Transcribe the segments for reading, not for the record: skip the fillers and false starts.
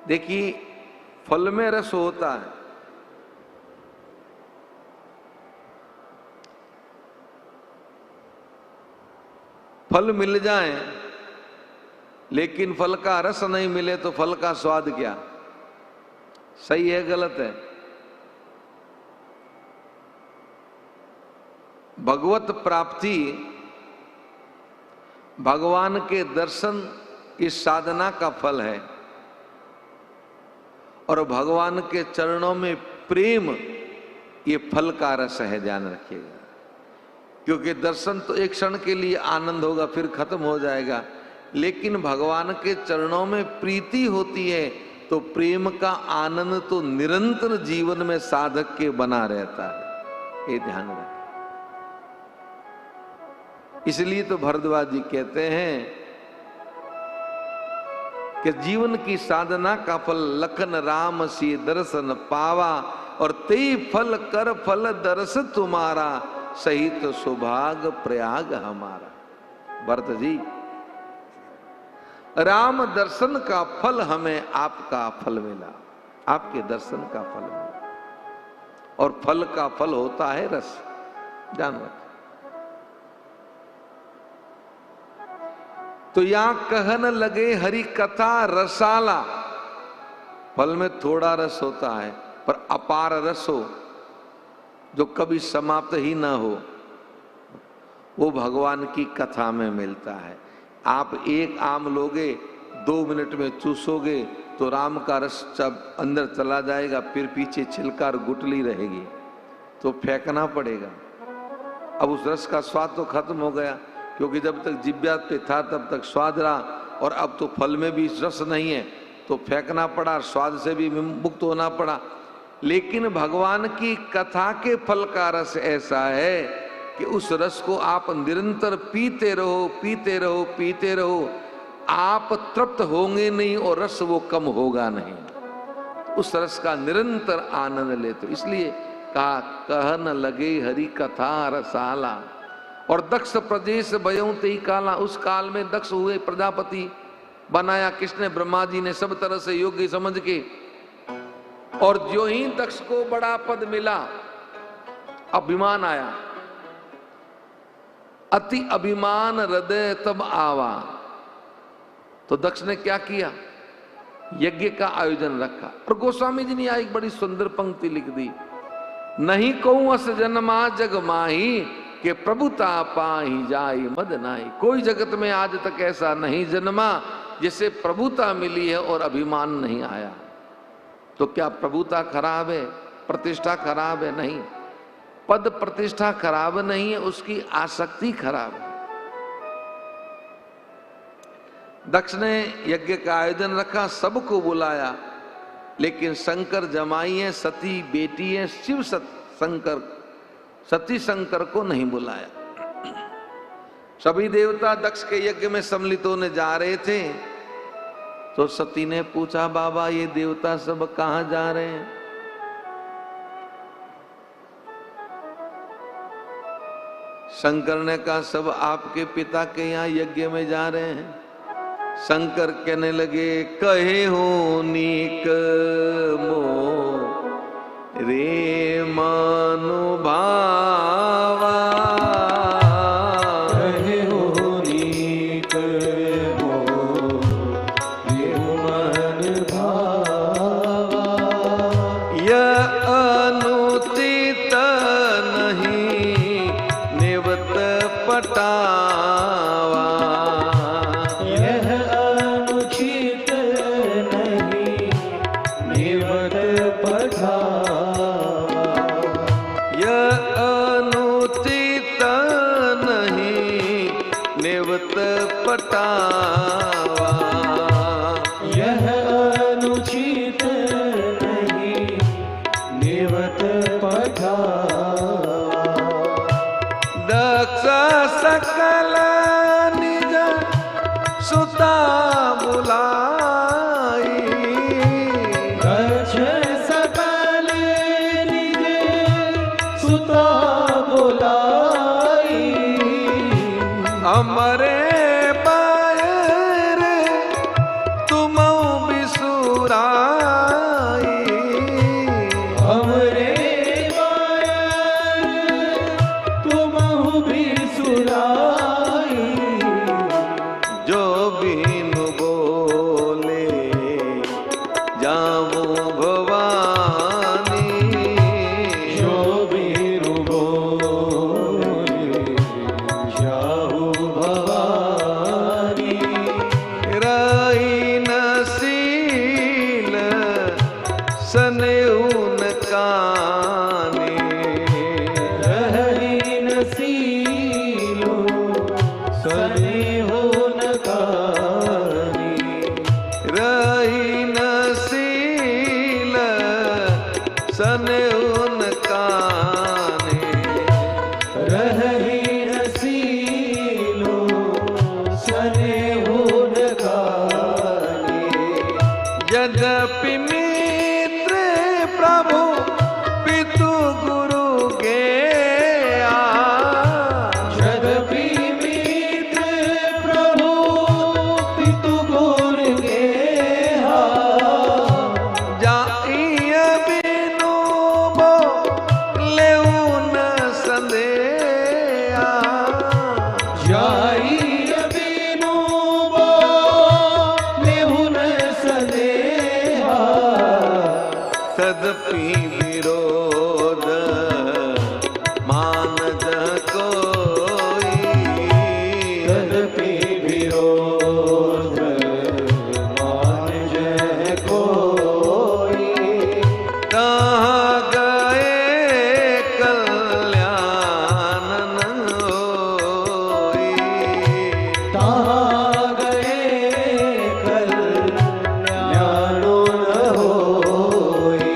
देखिए फल में रस होता है, फल मिल जाए लेकिन फल का रस नहीं मिले तो फल का स्वाद क्या? सही है गलत है? भगवत प्राप्ति, भगवान के दर्शन इस साधना का फल है और भगवान के चरणों में प्रेम ये फल का रस है, ध्यान रखिएगा। क्योंकि दर्शन तो एक क्षण के लिए आनंद होगा फिर खत्म हो जाएगा, लेकिन भगवान के चरणों में प्रीति होती है तो प्रेम का आनंद तो निरंतर जीवन में साधक के बना रहता है, ये ध्यान रखें। इसलिए तो भरद्वाज जी कहते हैं कि जीवन की साधना का फल लखन राम सी दर्शन पावा और तेई फल कर फल दर्श तुम्हारा सहित सुभाग प्रयाग हमारा। भरत जी, राम दर्शन का फल हमें आपका फल मिला, आपके दर्शन का फल मिला और फल का फल होता है रस, ध्यान रखें। तो यहां कहन लगे हरि कथा रसाला, फल में थोड़ा रस होता है पर अपार रस हो जो कभी समाप्त ही ना हो, वो भगवान की कथा में मिलता है। आप एक आम लोगे 2 मिनट में चूसोगे तो राम का रस जब अंदर चला जाएगा फिर पीछे छिलका और गुठली रहेगी तो फेंकना पड़ेगा। अब उस रस का स्वाद तो खत्म हो गया, क्योंकि जब तक जिब्या पे था तब तक स्वाद रहा और अब तो फल में भी रस नहीं है तो फेंकना पड़ा, स्वाद से भी मुक्त होना पड़ा। लेकिन भगवान की कथा के फल का रस ऐसा है कि उस रस को आप निरंतर पीते रहो, पीते रहो, पीते रहो, आप तृप्त होंगे नहीं और रस वो कम होगा नहीं, उस रस का निरंतर आनंद लेते। इसलिए कहा कहन लगे हरि कथा रसाला। और दक्ष प्रदेश भयऊ तेई काला, उस काल में दक्ष हुए, प्रजापति बनाया किसने? ब्रह्मा जी ने, सब तरह से योग्य समझ के। और जो ही दक्ष को बड़ा पद मिला अभिमान आया, अति अभिमान हृदय तब आवा। तो दक्ष ने क्या किया? यज्ञ का आयोजन रखा। और गोस्वामी जी ने एक बड़ी सुंदर पंक्ति लिख दी, नहीं कहूं अस जन्मा जग माही कि प्रभुता पाही जाई मद नाही। कोई जगत में आज तक ऐसा नहीं जन्मा जिसे प्रभुता मिली है और अभिमान नहीं आया। तो क्या प्रभुता खराब है, प्रतिष्ठा खराब है? नहीं, पद प्रतिष्ठा खराब नहीं है, उसकी आसक्ति खराब है। दक्ष ने यज्ञ का आयोजन रखा, सबको बुलाया, लेकिन शंकर जमाई है, सती बेटी है, शिव शंकर, सती शंकर को नहीं बुलाया। सभी देवता दक्ष के यज्ञ में सम्मिलित होने जा रहे थे तो सती ने पूछा, बाबा ये देवता सब कहां जा रहे हैं? शंकर ने कहा, सब आपके पिता के यहाँ यज्ञ में जा रहे हैं। शंकर कहने लगे, कहे हो नीक मो रे मानु भावा, कहे हो नीक मो रे मन भावा, यह अनुचित नहीं निवत पटावा, यह अनुचित नहीं निवत पटावा, यह नसील सने उनकाने, रही नसीलो सने उनकाने। यद्यपि मित्र प्रभु पितु गुरु गेया, यद्यपि मित्र प्रभु पितु गुरु गेहा, जाइय बिनु बो लेऊ न संदेया, जाई बिनु बो लेहु न सदेहा। तदपि विरोध मान जह कोई, तदपि विरोध मान जह कोई। कहाँ गए कल्याण न होई, ताहाँ गए कल्याणो न होई।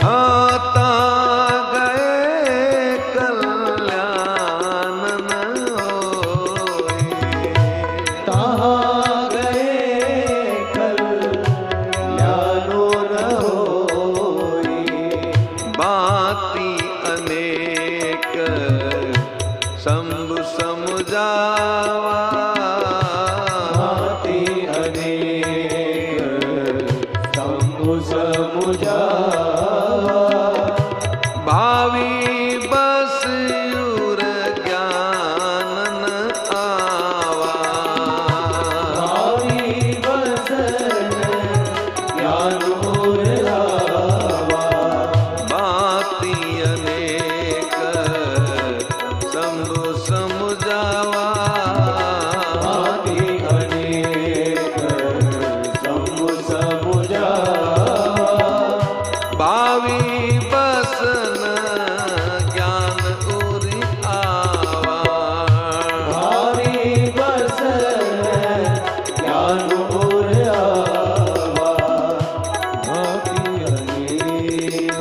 आता गए कल्याण न होई। ताहाँ गए कल्याणो न होई। बाती अनेक शंभु समुझावा, भांति अनेक शंभु समुझावा। भावी बस यूर ज्ञान न आवा, भावी बसन ज्ञान मोर लावा। बाती अनेक शंभु समुझावा, भांति अनेक शंभु समुझावा। भावी बसन ज्ञान उरि आवा, भावी बसन ज्ञान मोर आवा। भांति अनेक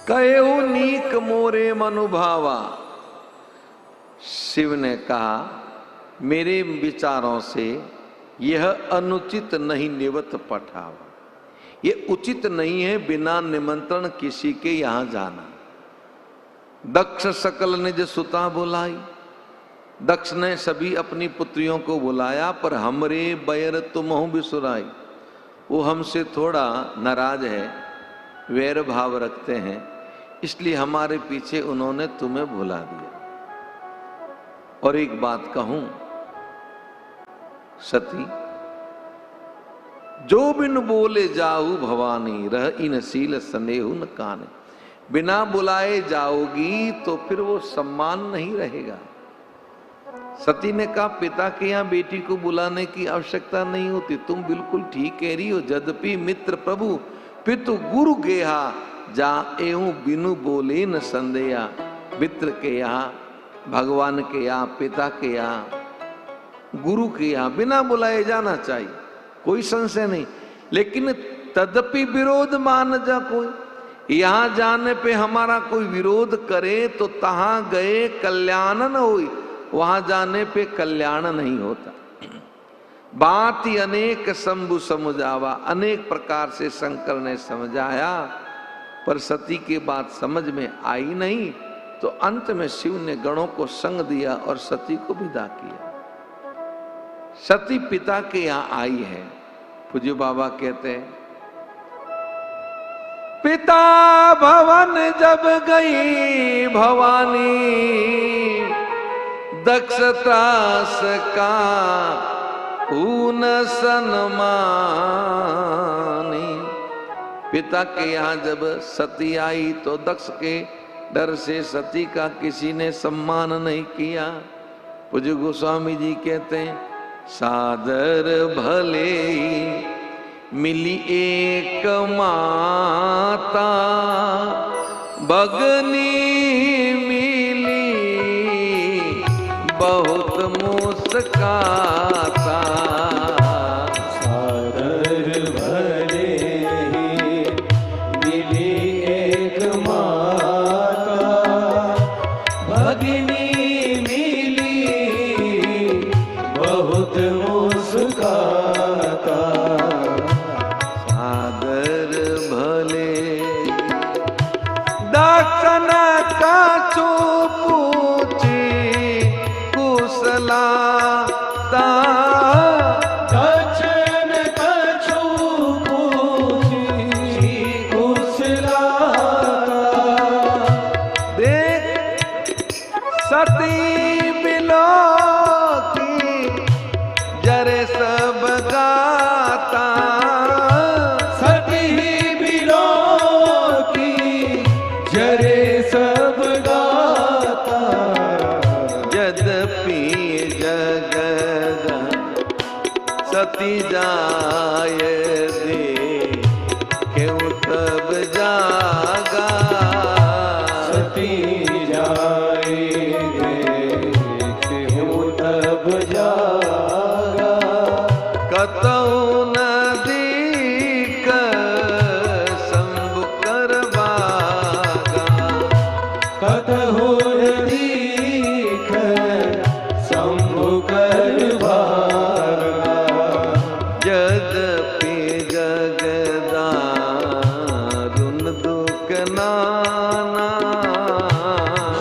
कयो नीक मोरे मनुभावा। शिव ने कहा मेरे विचारों से यह अनुचित नहीं निवत पठावा, ये उचित नहीं है बिना निमंत्रण किसी के यहां जाना। दक्ष सकल निज सुता बुलाई, दक्ष ने सभी अपनी पुत्रियों को बुलाया, पर हमरे बैर तुमहु बिसुराई। वो हमसे थोड़ा नाराज है, वैर भाव रखते हैं, इसलिए हमारे पीछे उन्होंने तुम्हें भुला दिया। और एक बात कहूं सती, जो बिन बोले जाऊ भवानी, रह इन सील स्नेहु न काने। बिना बुलाए जाओगी तो फिर वो सम्मान नहीं रहेगा। सती ने कहा पिता के यहां बेटी को बुलाने की आवश्यकता नहीं होती। तुम बिल्कुल ठीक कह रही हो। यद्यपि मित्र प्रभु पितु गुरु गेहा, जा एवं बिनु बोले न संदेया। मित्र के यहाँ, भगवान के यहाँ, पिता के यहाँ, गुरु के यहाँ बिना बुलाए जाना चाहिए, कोई संशय नहीं। लेकिन तदपि विरोध मान जा कोई, यहां जाने पे हमारा कोई विरोध करे तो तहां गए कल्याण न होई, वहां जाने पे कल्याण नहीं होता। बात ही अनेक शंभु समझावा, अनेक प्रकार से शंकर ने समझाया, पर सती की बात समझ में आई नहीं। तो अंत में शिव ने गणों को संग दिया और सती को विदा किया। सती पिता के यहां आई है, पूज्य बाबा कहते हैं, पिता भवन जब गई भवानी, दक्ष त्रास का ऊन सन्मानी। पिता के यहाँ जब सती आई तो दक्ष के डर से सती का किसी ने सम्मान नहीं किया। पूज्य गोस्वामी जी कहते हैं, सादर भले मिली एक माता, बगनी मिली बहुत मुस्काता। सादर भले मिली एक माता, भगिनी मिली बहुत मुस्काता। दक्षिण कछु पूछी कुशलाता, दक्षिण कछु पूछी कुशलाता। देख सती बिलो की जरे सब गाता, सती बिलो की जरे सब गाता। यद्यपि जगद सती जाय दे, क्यों तब जागा। सती जाए दे, क्यों तब जागा। कतौ नदीक शंभु कर भागा, कतहु नदीक शंभु कर भागा। यद्यपि जगदारुण दुख नाना,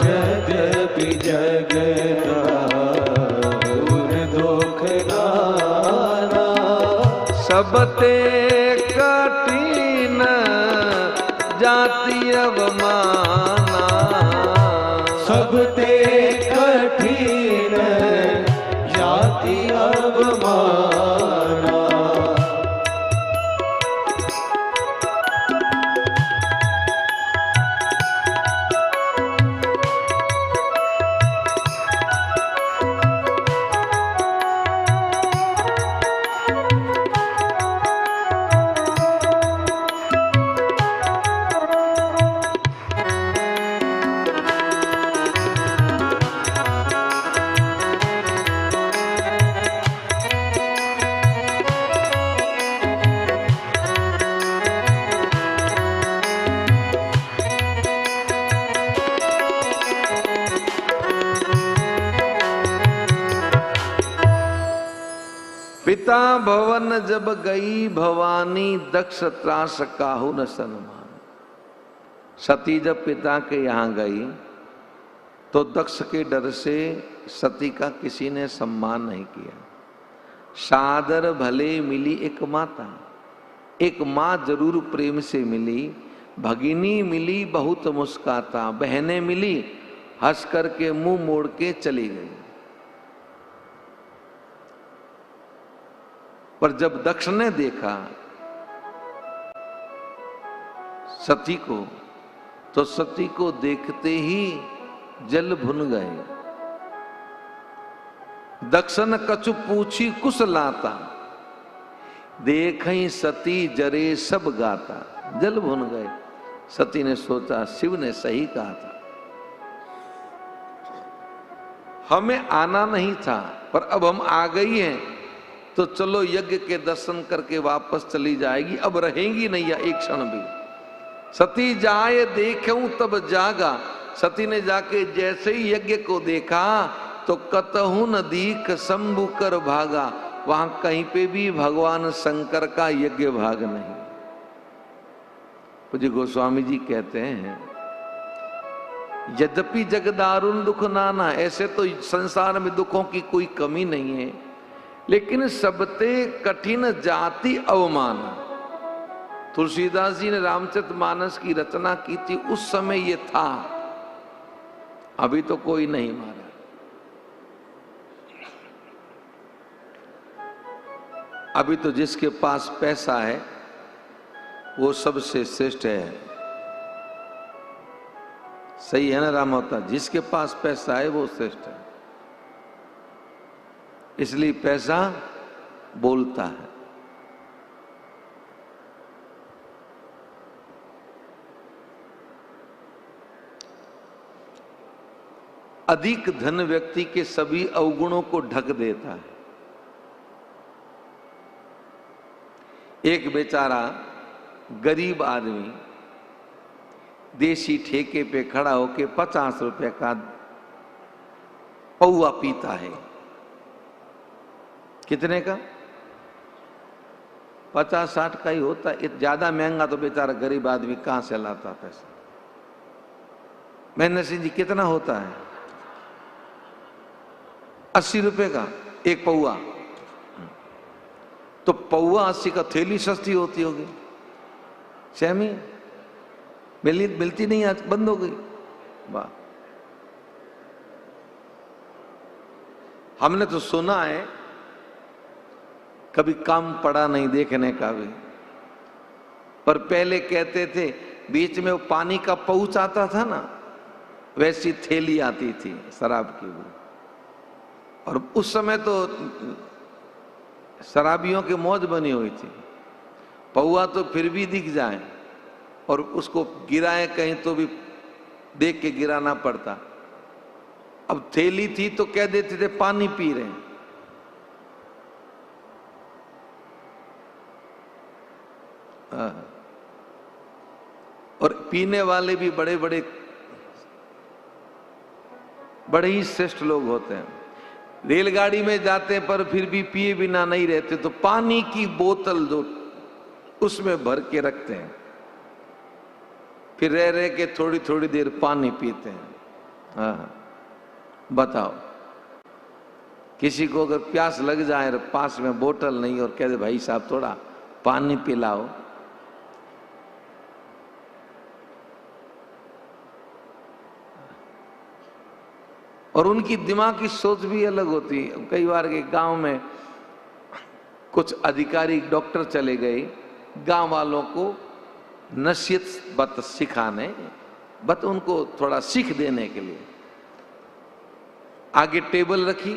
यद्यपि जगदारुण दुख नाना। सबते कठिन जाति अवमाना, सबते कठिन जाति अवमाना। पिता भवन जब गई भवानी, दक्ष त्रास काहू न सन्मान। सती जब पिता के यहाँ गई तो दक्ष के डर से सती का किसी ने सम्मान नहीं किया। सादर भले मिली एक माता, एक माँ जरूर प्रेम से मिली। भगिनी मिली बहुत मुस्काता, बहनें मिली हंस करके मुंह मोड़ के चली गई। पर जब दक्ष ने देखा सती को, तो सती को देखते ही जल भुन गए। दक्ष न कछु पूछी कुशलाता, देखई सती जरे सब गाता। जल भुन गए। सती ने सोचा शिव ने सही कहा था, हमें आना नहीं था पर अब हम आ गई हैं तो चलो यज्ञ के दर्शन करके वापस चली जाएगी, अब रहेंगी नहीं या एक क्षण भी। सती जाए देखूं तब जागा। सती ने जाके जैसे ही यज्ञ को देखा तो कतहु न दीख शंभु कर भागा, वहां कहीं पे भी भगवान शंकर का यज्ञ भाग नहीं। पूज्य गोस्वामी जी कहते हैं, यद्यपि जगदारुण दुख नाना, ऐसे तो संसार में दुखों की कोई कमी नहीं है, लेकिन सबते कठिन जाति अवमान। तुलसीदास जी ने रामचरितमानस की रचना की थी, उस समय ये था, अभी तो कोई नहीं मारा। अभी तो जिसके पास पैसा है वो सबसे श्रेष्ठ है। सही है ना राम होता, जिसके पास पैसा है वो श्रेष्ठ है। इसलिए पैसा बोलता है। अधिक धन व्यक्ति के सभी अवगुणों को ढक देता है। एक बेचारा गरीब आदमी देसी ठेके पे खड़ा होके 50 रुपए का पौआ पीता है। कितने का? 50-60 का ही होता है। ज्यादा महंगा तो बेचारा गरीब आदमी कहां से लाता पैसा। महेंद्र सिंह जी कितना होता है? 80 रुपए का एक पौआ। तो पौआ 80 का, थैली सस्ती होती होगी। सेमी मिलती नहीं, आज बंद हो गई। वाह, हमने तो सुना है, कभी काम पड़ा नहीं देखने का भी। पर पहले कहते थे बीच में वो पानी का पाउच आता था ना, वैसी थैली आती थी शराब की वो। और उस समय तो शराबियों की मौज बनी हुई थी। पौआ तो फिर भी दिख जाए और उसको गिराए कहीं तो भी देख के गिराना पड़ता। अब थैली थी तो कह देते थे पानी पी रहे हैं। और पीने वाले भी बड़े ही श्रेष्ठ लोग होते हैं। रेलगाड़ी में जाते पर फिर भी पिए बिना नहीं रहते, तो पानी की बोतल जो उसमें भर के रखते हैं, फिर रह के थोड़ी थोड़ी देर पानी पीते हैं। हाँ, बताओ, किसी को अगर प्यास लग जाए और पास में बोतल नहीं और कह दे भाई साहब थोड़ा पानी पिलाओ, और उनकी दिमाग की सोच भी अलग होती है। कई बार के गांव में कुछ अधिकारी डॉक्टर चले गए गांव वालों को नसीहत बत सिखाने, बत उनको थोड़ा सीख देने के लिए। आगे टेबल रखी,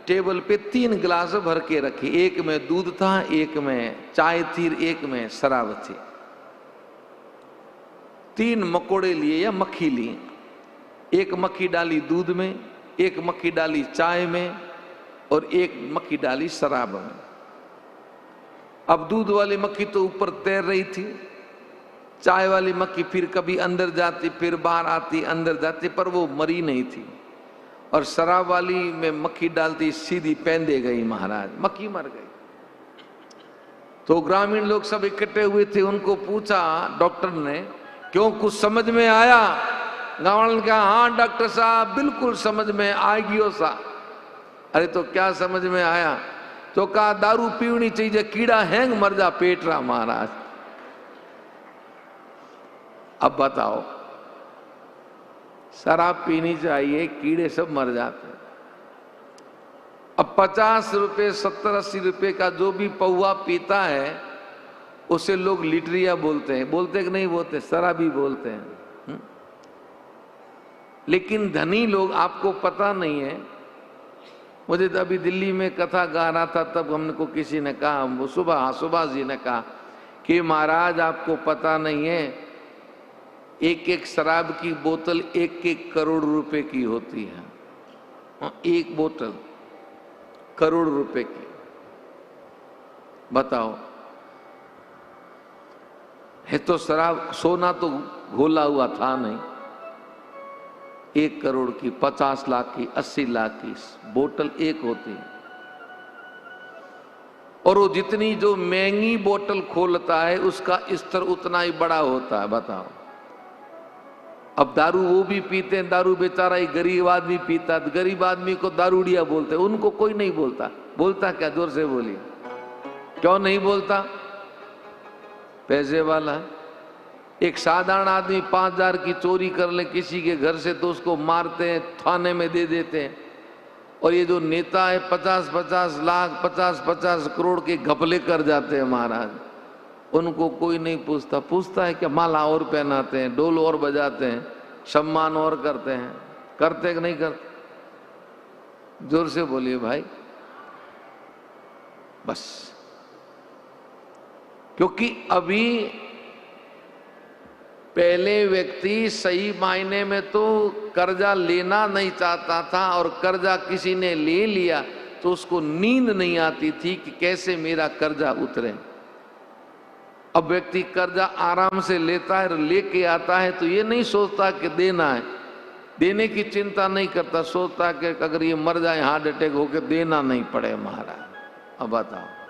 टेबल पे 3 गिलास भर के रखी। एक में दूध था, एक में चाय थी, एक में शराब थी। 3 मकोड़े लिए या मक्खी ली। एक मक्खी डाली दूध में, एक मक्खी डाली चाय में और एक मक्खी डाली शराब में। अब दूध वाली मक्खी तो ऊपर तैर रही थी, चाय वाली मक्खी फिर कभी अंदर जाती फिर बाहर आती, अंदर जाती, पर वो मरी नहीं थी। और शराब वाली में मक्खी डालती सीधी पैंदे गई महाराज, मक्खी मर गई। तो ग्रामीण लोग सब इकट्ठे हुए थे, उनको पूछा डॉक्टर ने, क्यों कुछ समझ में आया? गाँव वालों ने कहा हाँ डॉक्टर साहब बिल्कुल समझ में आएगी सा। अरे तो क्या समझ में आया? तो कहा दारू पीनी चाहिए, कीड़ा हैंग मर जा पेट रहा महाराज। अब बताओ, शराब पीनी चाहिए, कीड़े सब मर जाते। अब 50 रुपए 70-80 रुपए का जो भी पौआ पीता है उसे लोग लिटरिया बोलते हैं। बोलते कि नहीं बोलते? शराबी बोलते हैं। लेकिन धनी लोग, आपको पता नहीं है, मुझे तो अभी दिल्ली में कथा गा रहा था तब हमको किसी ने कहा, वो सुभाष जी ने कहा कि महाराज आपको पता नहीं है, एक शराब की बोतल 1 करोड़ रुपए की होती है। एक बोतल करोड़ रुपए की, बताओ। है तो शराब, सोना तो घोला हुआ था नहीं। 1 करोड़ की, 50 लाख की, 80 लाख की बोतल एक होती है। और वो जितनी जो महंगी बोतल खोलता है उसका स्तर उतना ही बड़ा होता है। बताओ, अब दारू वो भी पीते हैं, दारू बेचारा एक गरीब आदमी पीता है, गरीब आदमी को दारूडिया बोलते हैं, उनको कोई नहीं बोलता। बोलता क्या? जोर से बोली। क्यों नहीं बोलता? पैसे वाला है। एक साधारण आदमी 5,000 की चोरी कर ले किसी के घर से तो उसको मारते हैं, थाने में दे देते हैं। और ये जो नेता है 50-50 लाख 50-50 करोड़ के घपले कर जाते हैं महाराज, उनको कोई नहीं पूछता। पूछता है क्या? माला और पहनाते हैं, ढोल और बजाते हैं, सम्मान और करते हैं। करते कि नहीं करते? जोर से बोलिए भाई। बस क्योंकि अभी पहले व्यक्ति सही मायने में तो कर्जा लेना नहीं चाहता था, और कर्जा किसी ने ले लिया तो उसको नींद नहीं आती थी कि कैसे मेरा कर्जा उतरे। अब व्यक्ति कर्जा आराम से लेता है, लेके आता है तो ये नहीं सोचता कि देना है, देने की चिंता नहीं करता, सोचता कि अगर ये मर जाए हार्ट अटैक होकर देना नहीं पड़े महाराज। अब बताओ।